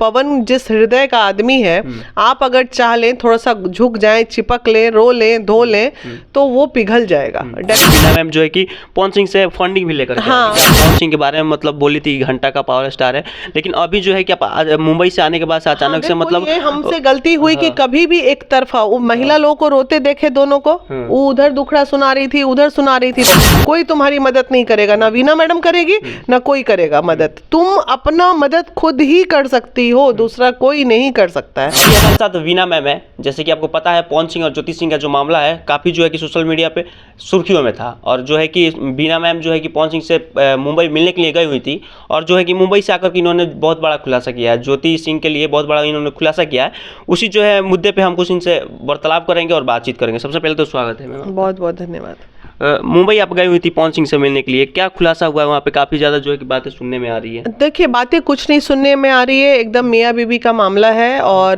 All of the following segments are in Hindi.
पवन जिस हृदय का आदमी है, आप अगर चाह लें, थोड़ा सा झुक जाएं, चिपक लें, रो लें, धो लें, तो वो पिघल जाएगा। बीना मैम जो है कि पवन सिंह से फंडिंग भी लेकर हाँ। पवन सिंह के बारे में मतलब बोली थी घंटा का पावर स्टार है, लेकिन अभी जो है कि मुंबई से आने के बाद अचानक से मतलब ये हमसे गलती हुई कि कभी भी एक तरफा वो महिला लोगों को रोते देखे, दोनों को, वो उधर दुखड़ा सुना रही थी, उधर सुना रही थी, कोई तुम्हारी मदद नहीं करेगा, ना वीना मैडम करेगी, ना कोई करेगा मदद। तुम अपना मदद खुद ही कर सकती हो, दूसरा कोई नहीं कर सकता है। हमारे साथ वीना मैम है। जैसे कि आपको पता है पवन सिंह और ज्योति सिंह का जो मामला है काफ़ी जो है कि सोशल मीडिया पे सुर्खियों में था, और जो है कि वीना मैम जो है कि पवन सिंह से मुंबई मिलने के लिए गई हुई थी, और जो है कि मुंबई से आकर के इन्होंने बहुत बड़ा खुलासा किया है, ज्योति सिंह के लिए बहुत बड़ा इन्होंने खुलासा किया है। उसी जो है मुद्दे पर हम कुछ इनसे वार्तालाप करेंगे और बातचीत करेंगे। सबसे पहले तो स्वागत है मैम। बहुत बहुत धन्यवाद। मुंबई आप गई हुई थी पवन सिंह से मिलने के लिए, क्या खुलासा हुआ है वहाँ पे? काफ़ी ज़्यादा जो है कि बातें सुनने में आ रही है। देखिए, बातें कुछ नहीं सुनने में आ रही है, एकदम मियाँ बीबी का मामला है, और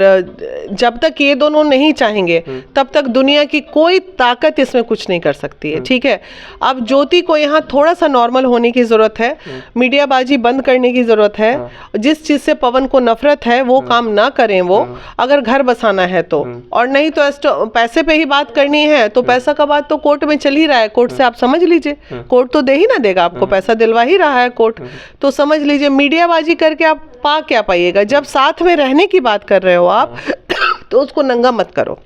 जब तक ये दोनों नहीं चाहेंगे तब तक दुनिया की कोई ताकत इसमें कुछ नहीं कर सकती है। ठीक है, अब ज्योति को यहाँ थोड़ा सा नॉर्मल होने की ज़रूरत है, मीडियाबाजी बंद करने की ज़रूरत है। जिस चीज़ से पवन को नफरत है वो काम ना करें वो, अगर घर बसाना है तो, और नहीं तो पैसे पे ही बात करनी है तो पैसा का बात तो कोर्ट में चल ही रहा है, कोर्ट से आप समझ लीजिए, कोर्ट तो दे ही ना देगा आपको, पैसा दिलवा ही रहा है कोर्ट, तो समझ लीजिए मीडियाबाजी करके आप पा क्या पाइएगा। जब साथ में रहने की बात कर रहे हो आप तो उसको नंगा मत करो,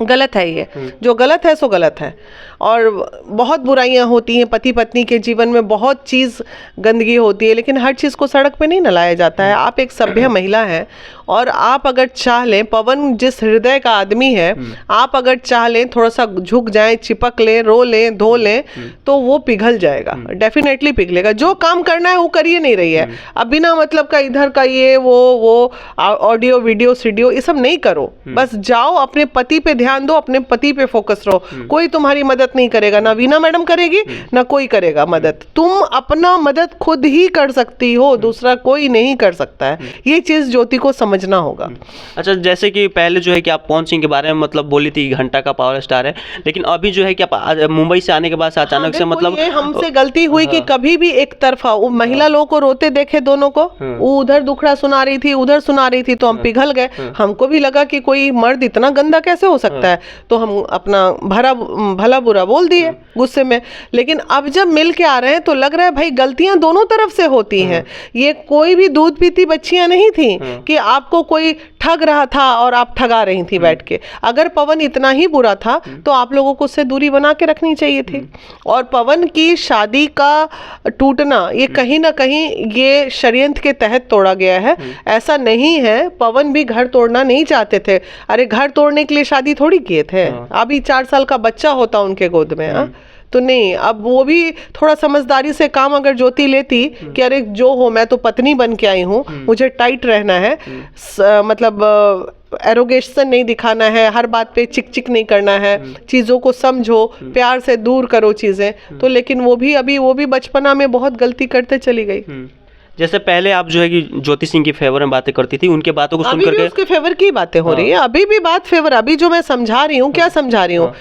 गलत है ये, जो गलत है सो गलत है। और बहुत बुराइयां होती हैं, पति पत्नी के जीवन में बहुत चीज़ गंदगी होती है, लेकिन हर चीज़ को सड़क पे नहीं न लाया जाता है। आप एक सभ्य महिला हैं, और आप अगर चाह लें, पवन जिस हृदय का आदमी है, आप अगर चाह लें, थोड़ा सा झुक जाएं, चिपक लें, रो लें, धो लें, तो वो पिघल जाएगा, डेफिनेटली पिघलेगा। जो काम करना है वो करिए नहीं रही है, अब बिना मतलब का इधर का ये वो ऑडियो वीडियो सीडियो ये सब नहीं करो, बस जाओ अपने पति पे ध्यान दो, अपने पति पे फोकस रहो। कोई तुम्हारी मदद नहीं करेगा, ना वीना मैडम करेगी, ना कोई करेगा मदद। तुम अपना मदद खुद ही कर सकती हो, दूसरा कोई नहीं कर सकता है। ये चीज ज्योति को समझना होगा। अच्छा, जैसे कि पहले जो है कि आप पवन सिंह के बारे में मतलब बोली थी घंटा का पावर स्टार है, लेकिन अभी जो है कि आप मुंबई से आने के बाद अचानक से मतलब ये हमसे गलती हुई कि कभी भी एक तरफा वो महिला लोगों को रोते देखे, दोनों को, वो उधर दुखड़ा सुना रही थी, उधर सुना रही थी, तो हम पिघल गए। हमको भी लगा कि कोई मर्द इतना गंदा कैसे हो सकता है, तो हम अपना भला बुरा बोल दिए गुस्से में। लेकिन अब जब मिल के आ रहे हैं तो लग रहा है भाई गलतियां दोनों तरफ से होती हैं। ये कोई भी दूध पीती बच्चियां नहीं थी कि आपको कोई ठग रहा था और आप ठगा रही थी बैठ के। अगर पवन इतना ही बुरा था तो आप लोगों को उससे दूरी बना के रखनी चाहिए थी। और पवन की शादी का टूटना ये कहीं ना कहीं ये षड्यंत्र के तहत तोड़ा गया है, ऐसा नहीं है। पवन भी घर तोड़ना नहीं चाहते थे, अरे घर तोड़ने के लिए शादी थोड़ी किए थे। अभी 4 साल का बच्चा होता उनके गोद में, तो नहीं, अब वो भी थोड़ा समझदारी से काम अगर ज्योति लेती कि अरे जो हो, मैं तो पत्नी बन के आई हूँ, मुझे टाइट रहना है, मतलब एरोगेशन नहीं दिखाना है, हर बात पे चिक चिक नहीं करना है, चीज़ों को समझो, प्यार से दूर करो चीज़ें, तो लेकिन वो भी बचपना में बहुत गलती करते चली गई। जैसे पहले आप जो है कि ज्योति सिंह के फेवर में बातें करती थी, उनके बातों को सुन करके उसके फेवर की बातें हो रही है, अभी भी बात फेवर। अभी जो मैं समझा रही हूँ, क्या समझा रही हूँ,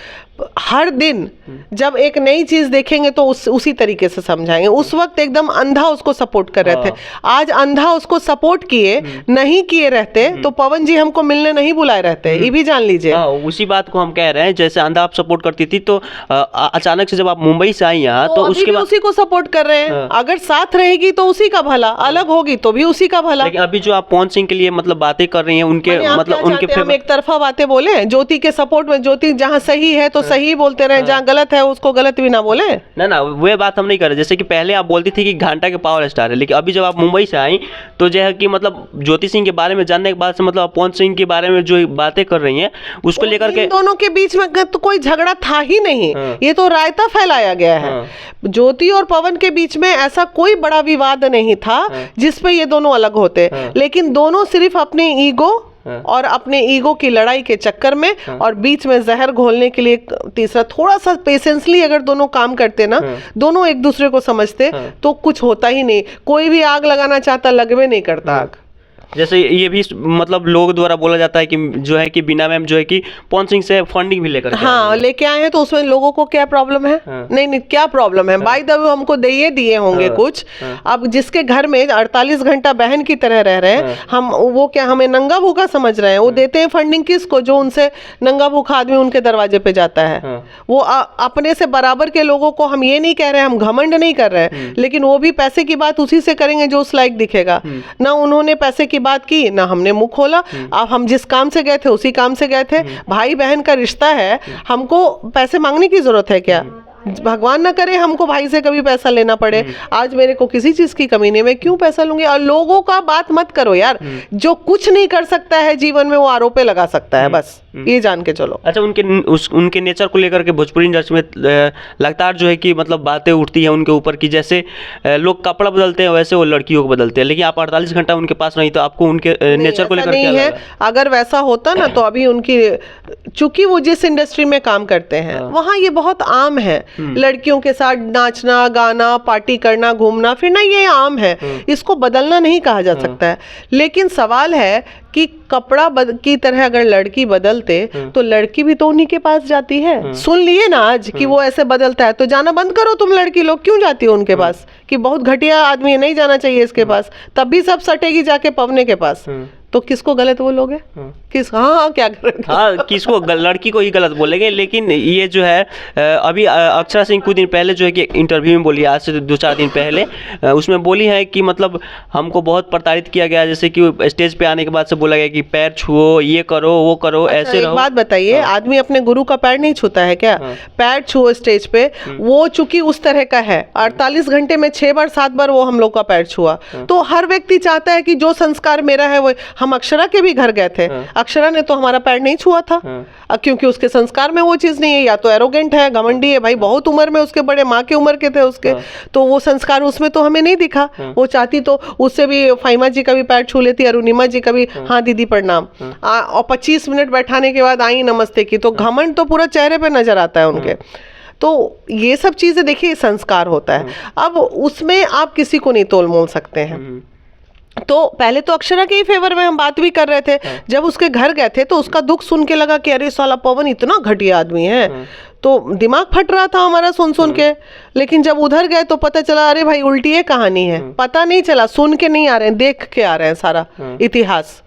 हर दिन जब एक नई चीज देखेंगे तो उसी तरीके से समझाएंगे। उस वक्त एकदम अंधा उसको सपोर्ट कर रहे थे, आज अंधा उसको सपोर्ट किए नहीं किए रहते तो पवन जी हमको मिलने नहीं बुलाए रहते, ये भी जान लीजिए। उसी बात को हम कह रहे हैं, जैसे अंधा आप सपोर्ट करती थी तो अचानक से जब आप मुंबई से आई यहाँ तो उसके बाद उसी को सपोर्ट कर रहे हैं। अगर साथ रहेगी तो उसी का भला, अलग होगी तो भी उसी का भला। लेकिन अभी जो आप पवन सिंह के लिए मतलब बातें कर रही हैं, उनके मतलब उनके हम एक तरफा बातें बोले ज्योति के सपोर्ट में, ज्योति जहाँ सही है तो सही बोलते रहे, जहाँ गलत है उसको गलत भी ना बोले। ना वो बात हम नहीं कर रहे। जैसे कि पहले आप बोलती थी कि घंटा के पावर स्टार है, लेकिन अभी जब आप मुंबई से आई तो जो है कि मतलब ज्योति सिंह के बारे में जानने के बाद से मतलब आप पवन सिंह के बारे में जो बातें कर रही हैं उसको लेकर के, दोनों के बीच में तो कोई झगड़ा था ही नहीं, ये तो रायता फैलाया गया है। ज्योति और पवन के बीच में ऐसा कोई बड़ा विवाद नहीं था जिसपे ये दोनों अलग होते, लेकिन दोनों सिर्फ अपने ईगो और अपने ईगो की लड़ाई के चक्कर में और बीच में जहर घोलने के लिए तीसरा, थोड़ा सा पेशेंसली अगर दोनों काम करते ना, दोनों एक दूसरे को समझते तो कुछ होता ही नहीं। कोई भी आग लगाना चाहता लगवे नहीं करता आग। जैसे ये भी मतलब लोगों द्वारा बोला जाता है कि जो है कि बीना मैम जो है कि पवन सिंह से फंडिंग भी लेकर के हाँ लेके आए हैं, तो उसमें लोगों को क्या प्रॉब्लम है? हाँ। नहीं क्या प्रॉब्लम है? बाय द वे हमको दिए होंगे हाँ। कुछ। हाँ। अब जिसके घर में 48 घंटा बहन की तरह रह रहे हैं, हम वो क्या हमें नंगा भूखा समझ रहे हैं? वो देते हैं फंडिंग किसको? जो उनसे नंगा भूखा आदमी उनके दरवाजे पे जाता है। हाँ। वो अपने से बराबर के लोगों को, हम ये नहीं कह रहे हैं, हम घमंड नहीं कर रहे हैं, लेकिन वो भी पैसे की बात उसी से करेंगे जो उस लायक दिखेगा ना। उन्होंने पैसे की बात की ना हमने मुंह खोला। अब हम जिस काम से गए थे उसी काम से गए थे। भाई बहन का रिश्ता है, हमको पैसे मांगने की जरूरत है क्या? भगवान ना करे हमको भाई से कभी पैसा लेना पड़े। आज मेरे को किसी चीज की कमी नहीं, मैं क्यों पैसा लूंगी? और लोगों का बात मत करो यार, जो कुछ नहीं कर सकता है जीवन में वो आरोपे लगा सकता है, बस ये जान के चलो। अच्छा, उनके नेचर को लेकर के भोजपुरी इंडस्ट्री में लगातार जो है कि मतलब बातें उठती हैं उनके ऊपर कि जैसे लोग कपड़ा बदलते हैं वैसे वो लड़कियों को बदलते हैं, लेकिन आप 48 घंटा उनके पास नहीं, तो आपको उनके नेचर को लेकर क्या लगा? अगर वैसा होता ना तो अभी उनकी, चूंकि वो जिस इंडस्ट्री में काम करते हैं वहाँ ये बहुत आम है, लड़कियों के साथ नाचना गाना पार्टी करना घूमना फिरना, ये आम है, इसको बदलना नहीं कहा जा सकता है। लेकिन सवाल है कि कपड़ा की तरह अगर लड़की बदलते तो लड़की भी तो उन्हीं के पास जाती है। सुन लिए ना आज कि वो ऐसे बदलता है, तो जाना बंद करो तुम लड़की लोग। क्यों जाती हो उनके पास? कि बहुत घटिया आदमी है, नहीं जाना चाहिए इसके पास। तब भी सब सटेगी जाके पवने के पास। तो किसको गलत बोलोगे? किस हाँ क्या करेंगे? हाँ, किसको लड़की को ही गलत बोलेंगे। लेकिन ये जो है अभी अक्षरा सिंह कुछ दिन पहले जो है कि इंटरव्यू में बोली, आज से 2-4 दिन पहले उसमें बोली है कि मतलब हमको बहुत प्रताड़ित किया गया, जैसे कि स्टेज पे आने के बाद से बोला गया कि पैर छुओ, ये करो वो करो, ऐसे एक रहो। बात बताइए, आदमी अपने गुरु का पैर नहीं छूता है क्या? पैर छुओ स्टेज पे, वो चूंकि उस तरह का है, 48 घंटे में 6 बार 7 बार वो हम लोग का पैर छुआ। तो हर व्यक्ति चाहता है कि जो संस्कार मेरा है वो। हम अक्षरा के भी घर गए थे, अक्षरा ने तो हमारा पैर नहीं छुआ था, क्योंकि उसके संस्कार में वो चीज नहीं है। या तो एरोगेंट है, घमंडी है, भाई बहुत उम्र में उसके बड़े माँ के उम्र के थे उसके, तो वो संस्कार उसमें तो हमें नहीं दिखा। वो चाहती तो उससे भी फाइमा जी का भी पैर छू लेती, अरुणिमा जी का भी, हाँ दीदी प्रणाम, और 25 मिनट बैठाने के बाद आई नमस्ते की। तो घमंड तो पूरा चेहरे पे नजर आता है उनके। तो ये सब चीजें देखिए संस्कार होता है। अब उसमें आप किसी को नहीं तोल मोल सकते हैं। तो पहले तो अक्षरा के ही फेवर में हम बात भी कर रहे थे। जब उसके घर गए थे तो उसका दुख सुन के लगा कि अरे साला पवन इतना घटिया आदमी है, तो दिमाग फट रहा था हमारा सुन के। लेकिन जब उधर गए तो पता चला अरे भाई उल्टी ये कहानी है। पता नहीं चला, सुन के नहीं आ रहे हैं, देख के आ रहे हैं, सारा इतिहास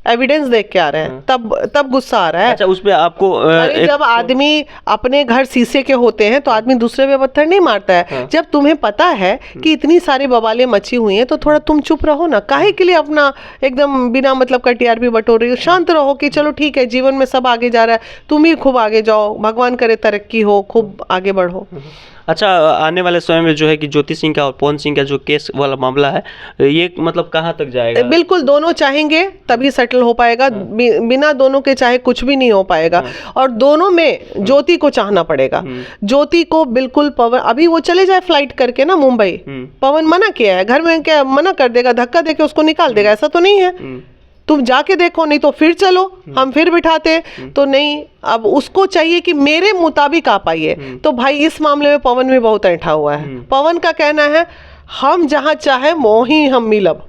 एविडेंस देख के आ रहे हैं, तब गुस्सा आ रहा है। अच्छा, उसमें आपको जब आदमी अपने घर शीशे के होते हैं तो आदमी दूसरे पे पत्थर नहीं मारता है। जब तुम्हें पता है कि इतनी सारी बवालें मची हुई हैं तो थोड़ा तुम चुप रहो ना। काहे के लिए अपना एकदम बिना मतलब का टीआरपी बटोर रही हो? शांत रहो कि चलो ठीक है, जीवन में सब आगे जा रहा है, तुम ही खूब आगे जाओ, भगवान करे तरक्की हो, खूब आगे बढ़ो। अच्छा, आने वाले समय में जो है कि ज्योति सिंह का और पवन सिंह का जो केस वाला मामला है, ये मतलब कहाँ तक जाएगा? बिल्कुल दोनों चाहेंगे तभी सेटल हो पाएगा, बिना दोनों के चाहे कुछ भी नहीं हो पाएगा। और दोनों में ज्योति को चाहना पड़ेगा। ज्योति को बिल्कुल पवन, अभी वो चले जाए फ्लाइट करके ना मुंबई, पवन मना किया है, घर में क्या मना कर देगा, धक्का देके उसको निकाल देगा? ऐसा तो नहीं है। तुम जाके देखो, नहीं तो फिर चलो, हम फिर बिठाते। तो नहीं, अब उसको चाहिए कि मेरे मुताबिक आप आइए। तो भाई इस मामले में पवन भी बहुत ऐंठा हुआ है। पवन का कहना है हम जहाँ चाहे वहीं हम मिलब।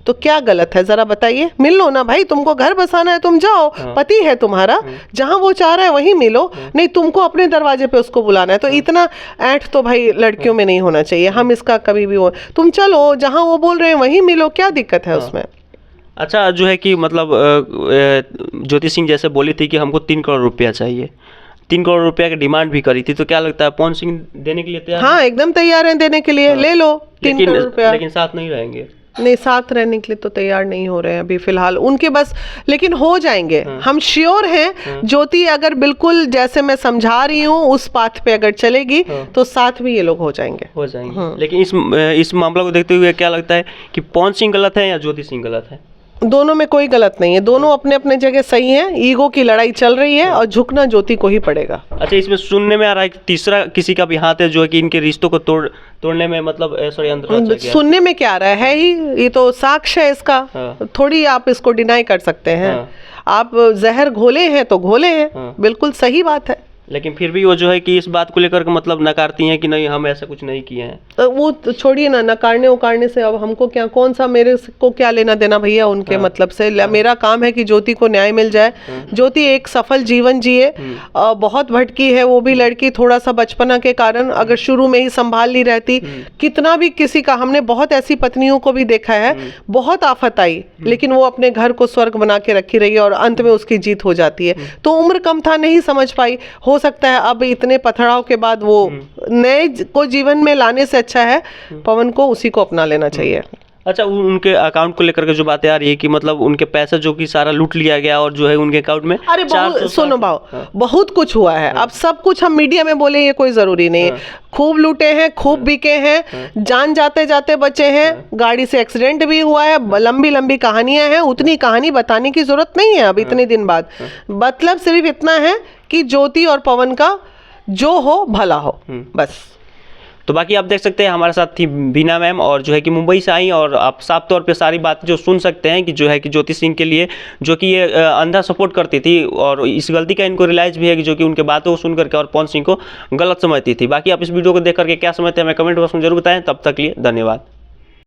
तो क्या गलत है जरा बताइए? मिल लो ना भाई, तुमको घर बसाना है तुम जाओ, पति है तुम्हारा, जहाँ वो चाह रहा है वहीं मिलो। नहीं तुमको अपने दरवाजे पे उसको बुलाना है। तो इतना ऐंठ तो भाई लड़कियों में नहीं होना चाहिए। हम इसका कभी भी हो, तुम चलो जहाँ वो बोल रहे हैं वहीं मिलो, क्या दिक्कत है उसमें? अच्छा, जो है कि मतलब ज्योति सिंह जैसे बोली थी कि हमको 3 करोड़ रुपया चाहिए, 3 करोड़ रुपया की डिमांड भी करी थी, तो क्या लगता है पवन सिंह देने के लिए तैयार? हाँ एकदम तैयार हैं देने के लिए। ले लो 3 करोड़ रुपया। लेकिन साथ नहीं रहेंगे। नहीं, साथ रहने के लिए तो तैयार नहीं हो रहे हैं अभी फिलहाल उनके बस, लेकिन हो जाएंगे। हम श्योर हैं ज्योति अगर बिल्कुल जैसे मैं समझा रही हूँ उस पाथ पे अगर चलेगी तो साथ भी ये लोग हो जाएंगे। लेकिन इस मामला को देखते हुए क्या लगता है कि पवन सिंह गलत है या ज्योति सिंह गलत है? दोनों में कोई गलत नहीं है, दोनों अपने अपने जगह सही हैं। ईगो की लड़ाई चल रही है और झुकना ज्योति को ही पड़ेगा। अच्छा, इसमें सुनने में आ रहा है कि तीसरा किसी का भी हाथ है जो है कि इनके रिश्तों को तोड़ने में, मतलब सुनने में क्या आ रहा है ही, ये तो साक्ष्य है इसका। थोड़ी आप इसको डिनाई कर सकते हैं। आप जहर घोले हैं तो घोले हैं, बिल्कुल सही बात है। लेकिन फिर भी वो जो है कि इस बात को लेकर के मतलब नकारती हैं कि नहीं हम ऐसा कुछ नहीं किए हैं। तो वो तो छोड़िए ना, नकारने उकारने से अब हमको क्या, कौन सा, मेरे को क्या लेना देना भैया उनके मतलब से। मेरा काम है कि ज्योति को न्याय मिल जाए, ज्योति एक सफल जीवन जिए। बहुत भटकी है वो भी लड़की, थोड़ा सा बचपना के कारण, अगर शुरू में ही संभाल ली रहती, कितना भी किसी का, हमने बहुत ऐसी पत्नियों को भी देखा है, बहुत आफत आई लेकिन वो अपने घर को स्वर्ग बना के रखी रही और अंत में उसकी जीत हो जाती है। तो उम्र कम था, नहीं समझ पाई, हो सकता है अब इतने पथराव के बाद वो नए को जीवन में लाने से अच्छा है पवन को उसी को अपना लेना चाहिए। अच्छा, उनके अकाउंट को लेकर के जो बातें आ रही है कि मतलब उनके पैसा जो कि सारा लूट लिया गया और जो है उनके अकाउंट में, अरे बहुत, सुनो भाव, बहुत कुछ हुआ है। अब सब कुछ हम मीडिया में बोले ये कोई जरूरी नहीं है। खूब लूटे हैं, खूब बिके हैं, जान जाते जाते बचे हैं, गाड़ी से एक्सीडेंट भी हुआ है, लंबी लंबी कहानियां हैं। उतनी कहानी बताने की जरूरत नहीं है अब इतने दिन बाद। मतलब सिर्फ इतना है कि ज्योति और पवन का जो हो भला हो, बस। तो बाकी आप देख सकते हैं हमारे साथ थी बीना मैम, और जो है कि मुंबई से आई, और आप साफ तौर पे सारी बात जो सुन सकते हैं कि जो है कि ज्योति सिंह के लिए जो कि ये अंधा सपोर्ट करती थी, और इस गलती का इनको रियलाइज भी है कि जो कि उनके बातों को सुन करके और पवन सिंह को गलत समझती थी। बाकी आप इस वीडियो को देख करके क्या समझते हैं हमें कमेंट बॉक्स में जरूर बताएं। तब तक लिए धन्यवाद।